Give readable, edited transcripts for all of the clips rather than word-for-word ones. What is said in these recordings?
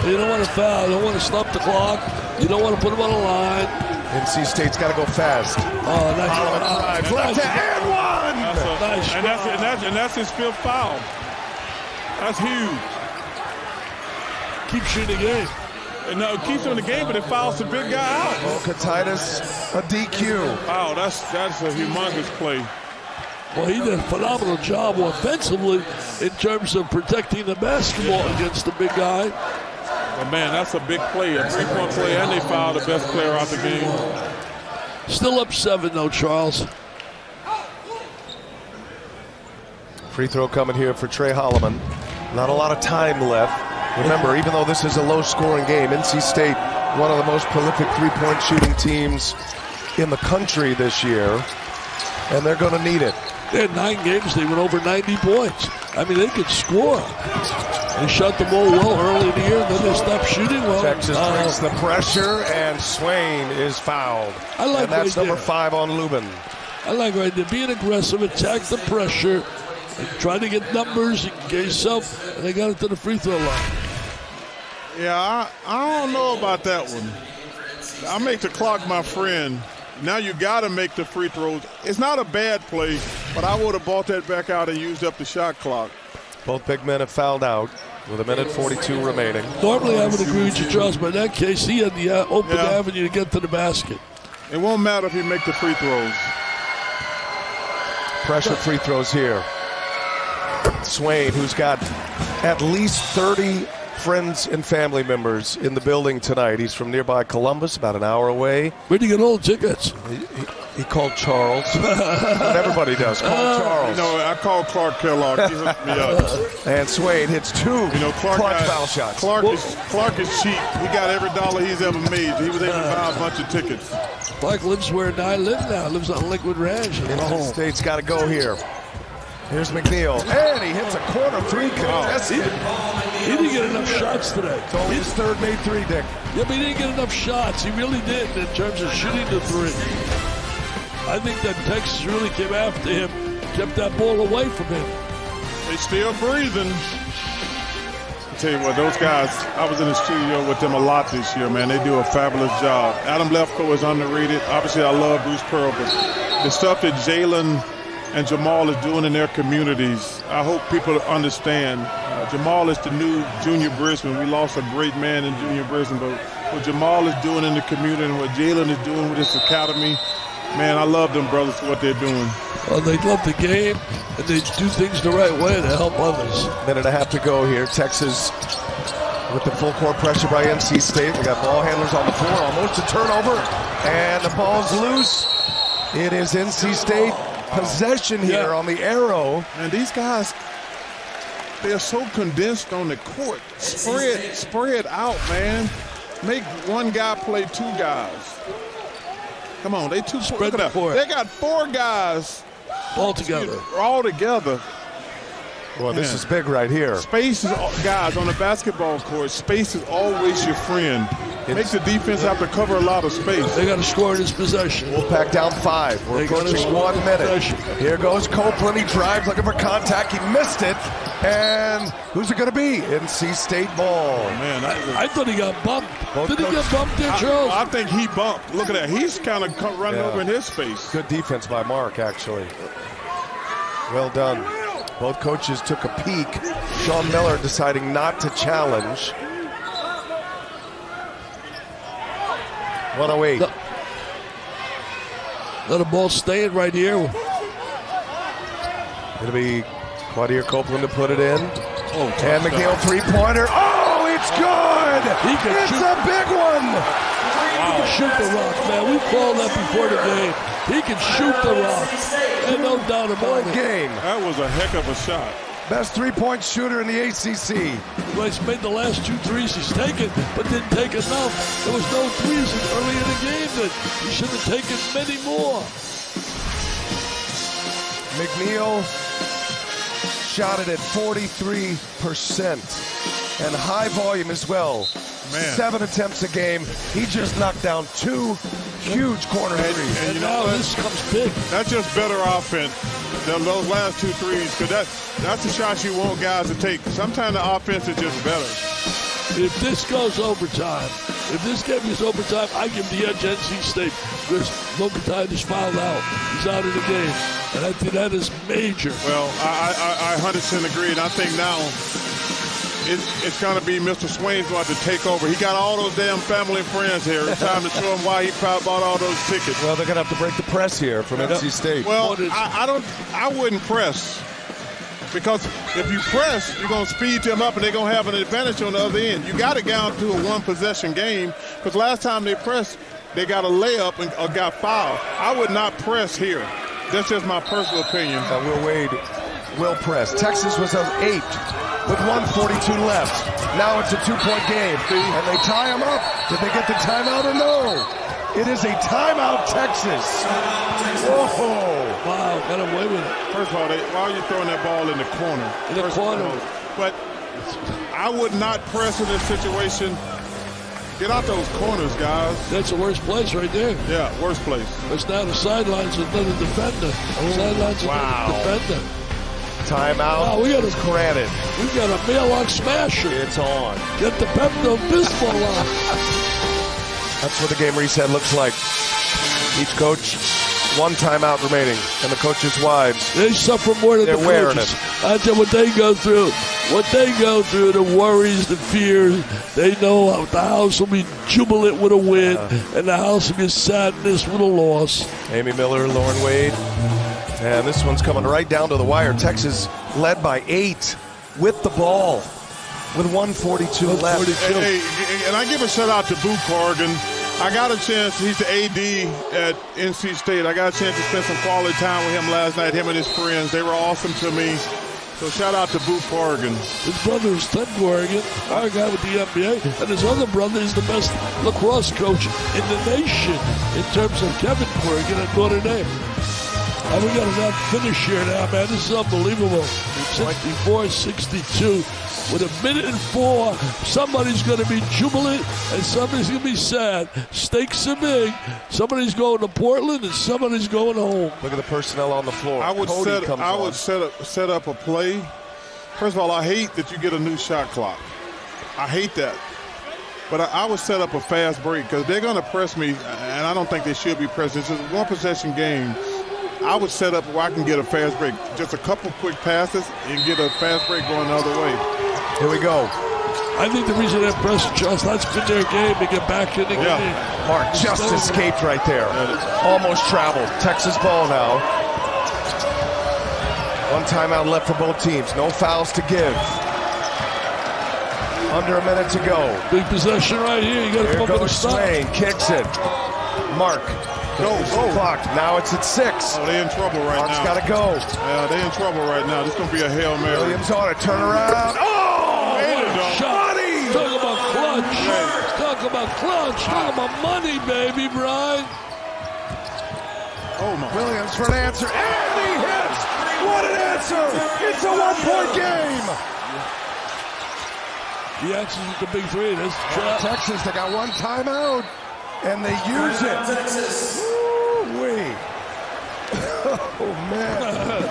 You don't want to foul. You don't want to stop the clock. You don't want to put him on the line. NC State's got to go fast. Oh, that's Left and one. Nice and that's his fifth foul. That's huge. Keep shooting the game. And no, it keeps on the game, but it fouls the big guy out. Titus, a DQ. Wow, that's a humongous play. Well, he did a phenomenal job offensively in terms of protecting the basketball against the big guy. But man, that's a big play, a three-point play, and they fouled the best player out the game. Still up 7, though, Charles. Free throw coming here for Trey Holloman. Not a lot of time left. Remember, even though this is a low-scoring game, NC State, one of the most prolific three-point shooting teams in the country this year, and they're going to need it. They had 9 games. They went over 90 points. I mean, they could score. They shot the ball well early in the year, and then they stopped shooting well. Texas brings the pressure, and Swain is fouled. I like and that's right number there. 5 on Lubin. I like right there. Being aggressive, attack the pressure, and try to get numbers and get yourself, and they got it to the free throw line. Yeah, I don't know about that one. I make the clock my friend. Now you got to make the free throws. It's not a bad play, but I would have brought that back out and used up the shot clock. Both big men have fouled out with 1:42 remaining. Normally, I would agree with you, Charles, but in that case, he had the open avenue to get to the basket. It won't matter if you make the free throws. Pressure free throws here. Swain, who's got at least 30 friends and family members in the building tonight. He's from nearby Columbus, about an hour away. Where'd you get all the tickets? He called Charles. What everybody does. Call Charles. You know, I called Clark Kellogg. He hooked me up. And Swain hits 2 clutch foul shots. Clark is cheap. He got every dollar he's ever made. He was able to buy a bunch of tickets. Clark lives where I live now. Lives on Liquid Ranch. NC State's got to go here. Here's McNeil, and he hits a corner 3 contested. He didn't get enough shots today. It's only his 3rd made 3, Dick. Yeah, but he didn't get enough shots. He really did in terms of shooting the 3. I think that Texas really came after him, kept that ball away from him. They still breathing. I tell you what, those guys, I was in the studio with them a lot this year, man. They do a fabulous job. Adam Lefkoe is underrated. Obviously, I love Bruce Pearl, but the stuff that Jalen and Jamal is doing in their communities, I hope people understand. Jamal is the new Junior Brisbane. We lost a great man in Junior Brisbane, but what Jamal is doing in the community and what Jalen is doing with his academy, man, I love them brothers for what they're doing. Well, they love the game, and they do things the right way to help others. Minute and a half to go here. Texas with the full court pressure by NC State. We got ball handlers on the floor, almost a turnover, and the ball's loose. It is NC State possession here on the arrow. And these guys, they're so condensed on the court. Spread out, man. Make one guy play 2 guys. Come on, they Spread the court. They got 4 guys all together. All together. Well, this is big right here. Space is, guys, on the basketball court, space is always your friend. Makes the defense have to cover a lot of space. They got to score in this possession. Wolfpack down 5. We're approaching 1 minute. Here goes Copeland. He drives looking for contact. He missed it. And who's it going to be? NC State ball. Oh, man, I thought he got bumped. Did he get bumped there, Charles? I think he bumped. Look at that. He's kind of running over in his space. Good defense by Mark, actually. Well done. Both coaches took a peek. Sean Miller deciding not to challenge. 108. Let the ball stay right here. It'll be Quadir Copeland to put it in. Oh, and McNeil 3-pointer. Oh, it's good! It's a big one! He can shoot the rock, man. We called that before the game. He can shoot the rock. And no doubt about it. Game. That was a heck of a shot. Best 3-point shooter in the ACC. Well, he's made the last 2 threes he's taken, but didn't take enough. There was no threes early in the game that he should have taken many more. McNeil shot it at 43% and high volume as well. Man. 7 attempts a game. He just knocked down 2 huge corner threes. And now this comes big. That's just better offense than those last 2 threes, because that's the shots you want guys to take. Sometimes the offense is just better. If this goes overtime, if this game is overtime, I give the edge to NC State because Locatide is fouled out. He's out of the game. And I think that is major. Well, I 100% agree. And I think now it's going to be Mr. Swain's going to take over. He got all those damn family and friends here. It's time to show him why he probably bought all those tickets. Well, they're going to have to break the press here from NC State. Well, I wouldn't press. Because if you press, you're going to speed them up and they're going to have an advantage on the other end. You got to get down to a one-possession game because last time they pressed, they got a layup or got fouled. I would not press here. That's just my personal opinion. Will Wade will press. Texas was on 8 with 1:42 left. Now it's a 2-point game. And they tie them up. Did they get the timeout or no? It is a timeout, Texas. Whoa. Wow, got away with it. First of all, why are you throwing that ball in the corner? In the corner. But I would not press in this situation. Get out those corners, guys. That's the worst place right there. Yeah, worst place. It's now the sidelines with another defender. Sidelines with another defender. Timeout. Wow, we got a granted. We got a mail-on smasher. It's on. Get the Pepto-Bismol on. That's what the game reset looks like. Each coach, one timeout remaining, and the coaches' wives. They suffer more than They're the wearing coaches. it. I tell you what they go through. What they go through, the worries, the fears. They know the house will be jubilant with a win, and the house will be sadness with a loss. Amy Miller, Lauren Wade. And this one's coming right down to the wire. Texas led by 8 with the ball with 1:42 left. Hey, and I give a shout out to Boo Corrigan. I got a chance, he's the AD at NC State. I got a chance to spend some quality time with him last night, him and his friends. They were awesome to me. So shout out to Boo Corrigan. His brother is Ted Corrigan, our guy with the NBA, and his other brother is the best lacrosse coach in the nation in terms of Kevin Corrigan at Notre Dame. And we got a finish here now, man. This is unbelievable. 64-62. With 1:04, somebody's going to be jubilant and somebody's going to be sad. Stakes are big. Somebody's going to Portland and somebody's going home. Look at the personnel on the floor. I would set up a play. First of all, I hate that you get a new shot clock. I hate that. But I would set up a fast break because they're going to press me, and I don't think they should be pressed. It's just a one-possession game. I would set up where I can get a fast break. Just a couple quick passes and get a fast break going the other way. Here we go. I think the reason they press just that's in their game to get back in the game. Mark just escaped right there. Almost traveled. Texas ball now. One timeout left for both teams. No fouls to give. Under a minute to go. Big possession right here. You got to Here come up with a goes stop. Swain. Kicks it. Mark. Go. Clock. Now it's at 6. Oh, they're in trouble right Mark's now. got to go. Yeah, they're in trouble right now. This is going to be a Hail Mary. Williams on it. Turn around. Oh! Shot. Talk about clutch. Talk about clutch. Talk about money, baby, Brian. Oh, my. Williams for an answer. And he hits. What an answer. It's a 1-point game. The answer is the big three. That's the trap. Texas, they got one timeout. And they use it. Woo-wee. Oh, man.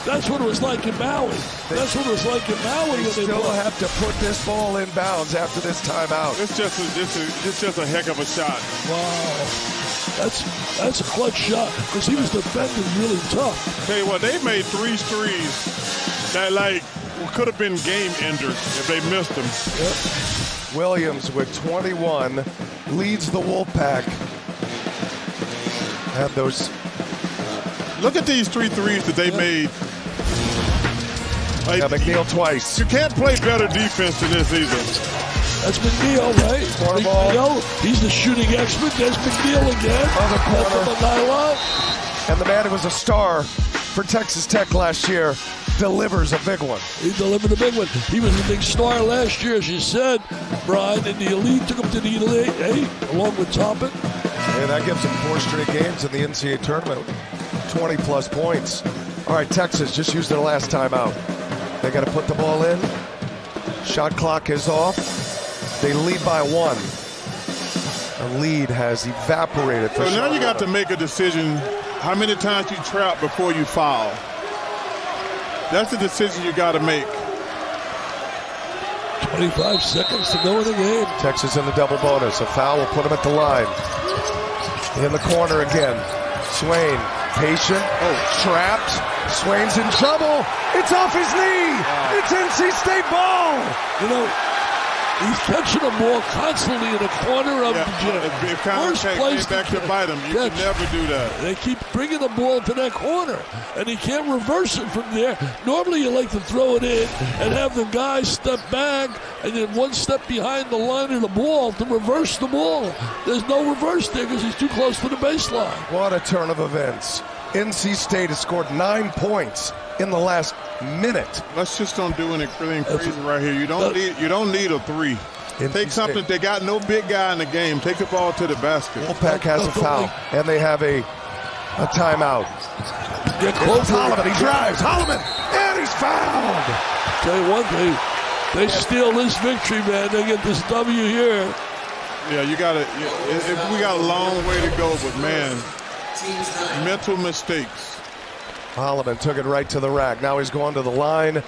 That's what it was like in Maui. That's what it was like in Maui. They still have to put this ball in bounds after this timeout. It's just a heck of a shot. Wow. That's a clutch shot because he was defending really tough. Tell you what, they made 3 threes that could have been game enders if they missed them. Yep. Williams with 21 leads the Wolfpack. Had those. Look at these 3 threes that they made. McNeil twice. You can't play better defense than this either. That's McNeil, right? McNeil, he's the shooting expert. There's McNeil again. Other corner. That's the nylon. And the man who was a star for Texas Tech last year delivers a big one. He delivered a big one. He was a big star last year, as you said, Brian, in the Elite. Took him to the Elite, along with Toppin. And that gives him 4 straight games in the NCAA tournament. 20-plus points. All right, Texas just used their last timeout. They got to put the ball in. Shot clock is off. They lead by 1. The lead has evaporated. So now you got to make a decision how many times you trap before you foul. That's the decision you got to make. 25 seconds to go in the game. Texas in the double bonus. A foul will put him at the line. In the corner again. Swain, patient. Trapped. Swain's in trouble. It's off his knee. It's NC State ball. You know, he's catching the ball constantly in the corner of the gym. If contact came back to bite him, you can never do that. They keep bringing the ball to that corner, and he can't reverse it from there. Normally, you like to throw it in and have the guy step back and then one step behind the line of the ball to reverse the ball. There's no reverse there because he's too close to the baseline. What a turn of events. NC State has scored 9 points in the last minute. Let's just don't do anything crazy right here. You don't need a three. Take something. They got no big guy in the game. Take the ball to the basket. Wolfpack has a foul, and they have a timeout. Get close. Holloman, he drives. Holloman, and he's fouled. Tell you one thing, they steal this victory, man. They get this W here. Yeah, you got it. We got a long way to go, but man, mental mistakes. Holloman took it right to the rack. Now he's going to the line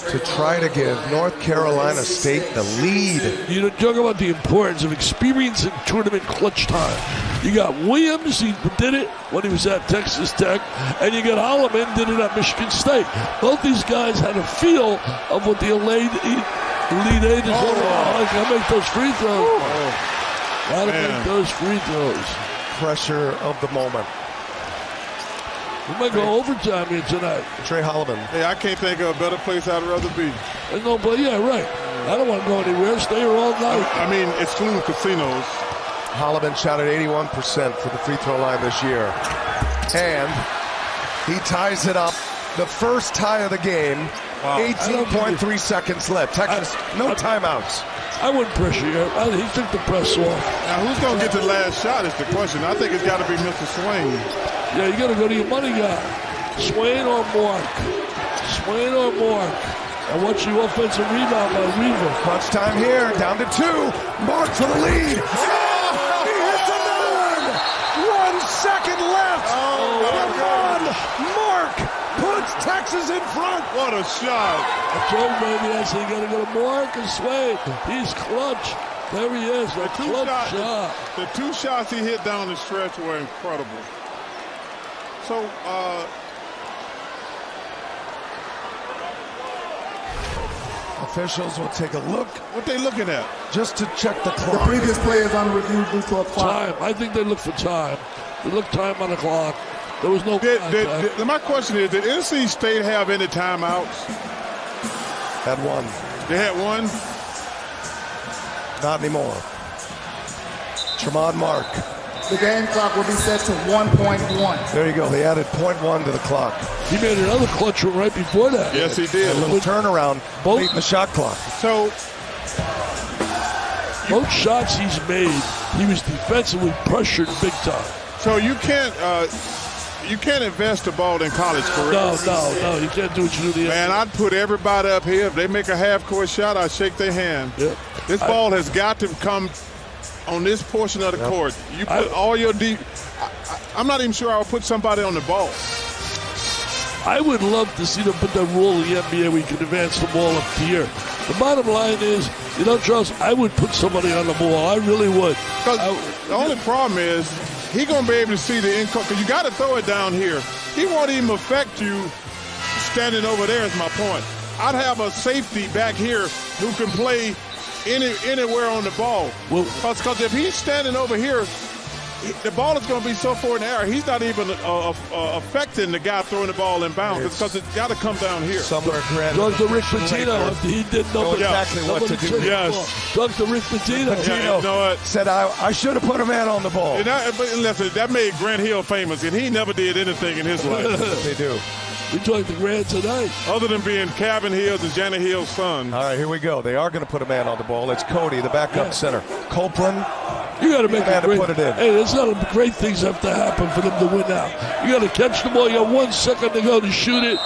to try to give North Carolina State the lead. You know, talk about the importance of experience in tournament clutch time. You got Williams, he did it when he was at Texas Tech, and you got Holloman, did it at Michigan State. Both these guys had a feel of what the elite eight is all about. Gotta make those free throws. Gotta make those free throws. Pressure of the moment. We might go overtime here tonight. Trey Holloman. Hey, I can't think of a better place I'd rather be. There's no play. Yeah, right. I don't want to go anywhere. Stay here all night. I mean, excluding casinos. Holloman shot at 81% for the free throw line this year. And he ties it up. The first tie of the game. Wow. 18.3 seconds left. Texas, no timeouts. I wouldn't pressure you. He took the press off. Now, who's going to get the last shot is the question. I think it's got to be Mr. Swain. Yeah, you got to go to your money guy. Swain or Mark. Swain or Mark. And watch the offensive rebound by Weaver. Clutch time here. Down to 2. Mark for the lead. Oh, he hits another one. 1 second left. Mark puts Texas in front. What a shot. I told him, baby, I said, you got to go to Mark and Swain. He's clutch. There he is. A clutch shot. The 2 shots he hit down the stretch were incredible. So, officials will take a look. What they looking at? Just to check the clock. The previous play is on review due to a clock. Time. I think they look for time. They look time on the clock. There was no contact. My question is, did NC State have any timeouts? Had one. They had one? Not anymore. Tramon Mark. The game clock will be set to 1.1. There you go. They added 0.1 to the clock. He made another clutch one right before that. Yes, he did. A little turnaround late in the shot clock. So, both shots he's made, he was defensively pressured big time. So you can't invest the ball in college, correct? No. You can't do what you do the Man, I'd put everybody up here. If they make a half-court shot, I shake their hand. Yep. This ball has got to come on this portion of the court. You put all your deep. I'm not even sure I would put somebody on the ball. I would love to see them put that rule in the NBA where you can advance the ball up here. The bottom line is, you know, Charles, I would put somebody on the ball. I really would. The only problem is he's going to be able to see the income. Because you got to throw it down here. He won't even affect you standing over there is my point. I'd have a safety back here who can play anywhere on the ball. Because if he's standing over here, the ball is going to be so far in the air, he's not even affecting the guy throwing the ball in bounds because it's got to come down here. Somewhere, Grant. Dr. Rick Pitino, he did know exactly what to do. Yes. Dr. Rick Pitino. You know what? Said, I should have put a man on the ball. But listen, that made Grant Hill famous, and he never did anything in his life. They do. We talked to Grant tonight. Other than being Calvin Hills and Janet Hill's son. All right, here we go. They are going to put a man on the ball. It's Cody, the backup center. Copeland. You got to make a great, put it in. Hey, there's a lot of great things have to happen for them to win now. You got to catch the ball. You got 1 second to go to shoot it.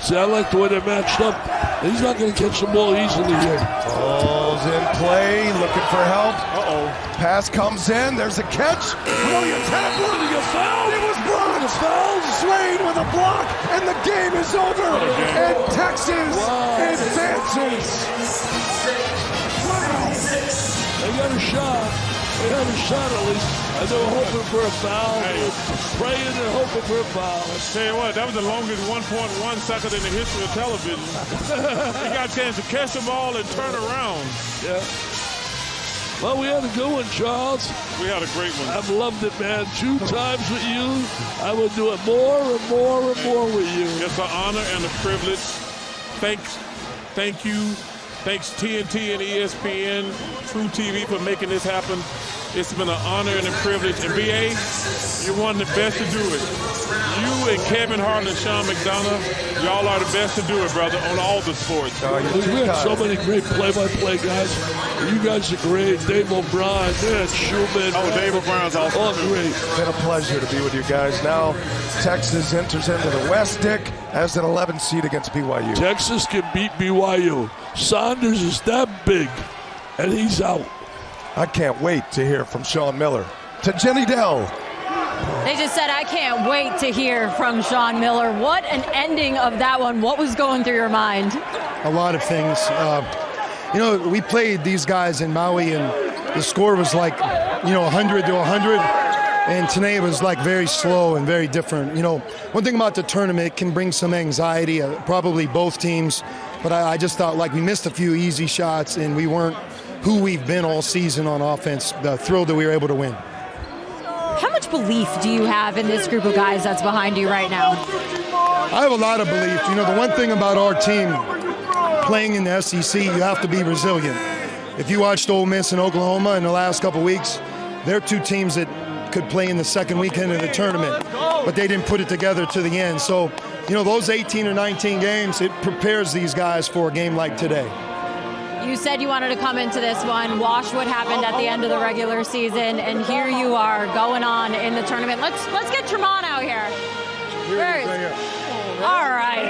See, I like the way they're matched up. He's not going to catch the ball easily here. Ball's in play, looking for help. Uh-oh. Pass comes in. There's a catch. Williams had a block. It was blocked. a foul. Swain with a block, and the game is over. And Texas advances. Wow. They got a shot. They had a shot at least. And they were hoping for a foul. They were praying and hoping for a foul. I'll tell you what, that was the longest 1.1 second in the history of television. He got a chance to catch the ball and turn around. Yeah. Well, we had a good one, Charles. We had a great one. I've loved it, man. 2 times with you. I will do it more and more and more with you. It's an honor and a privilege. Thank you. Thanks TNT and ESPN, True TV for making this happen. It's been an honor and a privilege. And BA, you're one of the best to do it. You and Kevin Hart and Sean McDonough, y'all are the best to do it, brother, on all the sports. We have so many great play-by-play guys. You guys are great. Dave O'Brien, man, Schulman. Oh, Dave O'Brien's awesome. All great. It's been a pleasure to be with you guys. Now, Texas enters into the West, Dick, as an 11 seed against BYU. Texas can beat BYU. Saunders is that big, and he's out. I can't wait to hear from Sean Miller. To Jenny Dell. They just said, I can't wait to hear from Sean Miller. What an ending of that one. What was going through your mind? A lot of things. We played these guys in Maui, and the score was like, 100 to 100. And today it was like very slow and very different. One thing about the tournament, it can bring some anxiety, probably both teams. But I just thought like we missed a few easy shots, and we weren't who we've been all season on offense. Thrilled that we were able to win. How much belief do you have in this group of guys that's behind you right now? I have a lot of belief. The one thing about our team playing in the SEC, you have to be resilient. If you watched Ole Miss and Oklahoma in the last couple weeks, they're 2 teams that could play in the second weekend of the tournament, but they didn't put it together to the end. So, those 18 or 19 games, it prepares these guys for a game like today. You said you wanted to come into this one, wash what happened at the end of the regular season, and here you are going on in the tournament. Let's get Tramon out here. All right.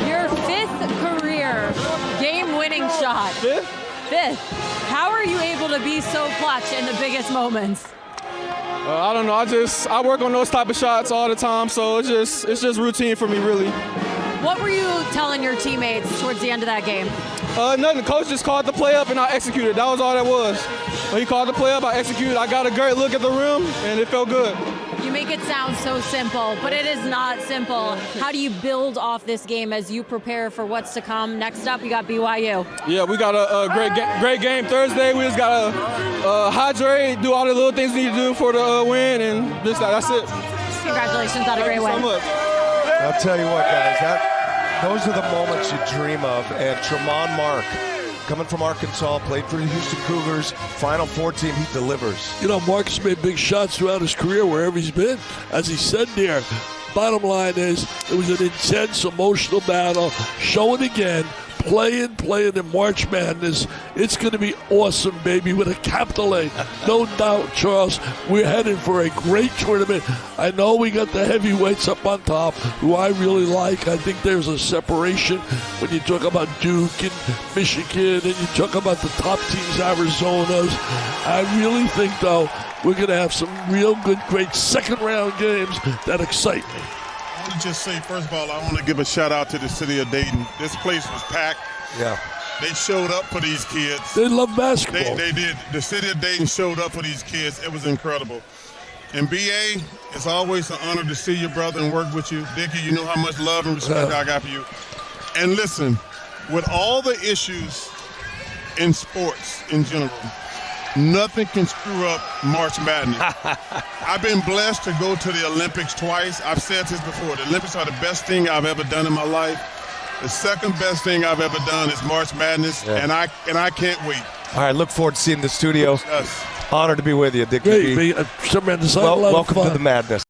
Your 5th career game-winning shot. 5th. How are you able to be so clutch in the biggest moments? I don't know. I work on those type of shots all the time, so it's just routine for me, really. What were you telling your teammates towards the end of that game? Nothing. Coach just called the play up and I executed. That was all that was. When he called the play up, I executed. I got a great look at the rim, and it felt good. You make it sound so simple, but it is not simple. How do you build off this game as you prepare for what's to come? Next up, you got BYU. Yeah, we got a great game Thursday. We just got to hydrate, do all the little things we need to do for the win, and that's it. Congratulations on a great win. Thank you so much. I'll tell you what, guys, those are the moments you dream of. And Tramon Mark, coming from Arkansas, played for the Houston Cougars, Final Four team, he delivers. Mark's made big shots throughout his career wherever he's been. As he said there, bottom line is it was an intense, emotional battle. Show it again. Playing in March Madness. It's going to be awesome, baby, with a capital A. No doubt, Charles. We're headed for a great tournament. I know we got the heavyweights up on top, who I really like. I think there's a separation when you talk about Duke and Michigan, and you talk about the top teams, Arizona's. I really think, though, we're going to have some real good, great second-round games that excite me. I want to just say, first of all, I want to give a shout out to the city of Dayton. This place was packed. Yeah. They showed up for these kids. They love basketball. They did. The city of Dayton showed up for these kids. It was incredible. And BA, it's always an honor to see your brother and work with you. Dickie, you know how much love and respect I got for you. And listen, with all the issues in sports in general, nothing can screw up March Madness. I've been blessed to go to the Olympics twice. I've said this before. The Olympics are the best thing I've ever done in my life. The second best thing I've ever done is March Madness, and I can't wait. All right, look forward to seeing the studio. Yes. Honored to be with you, Dick. Great, welcome to the madness.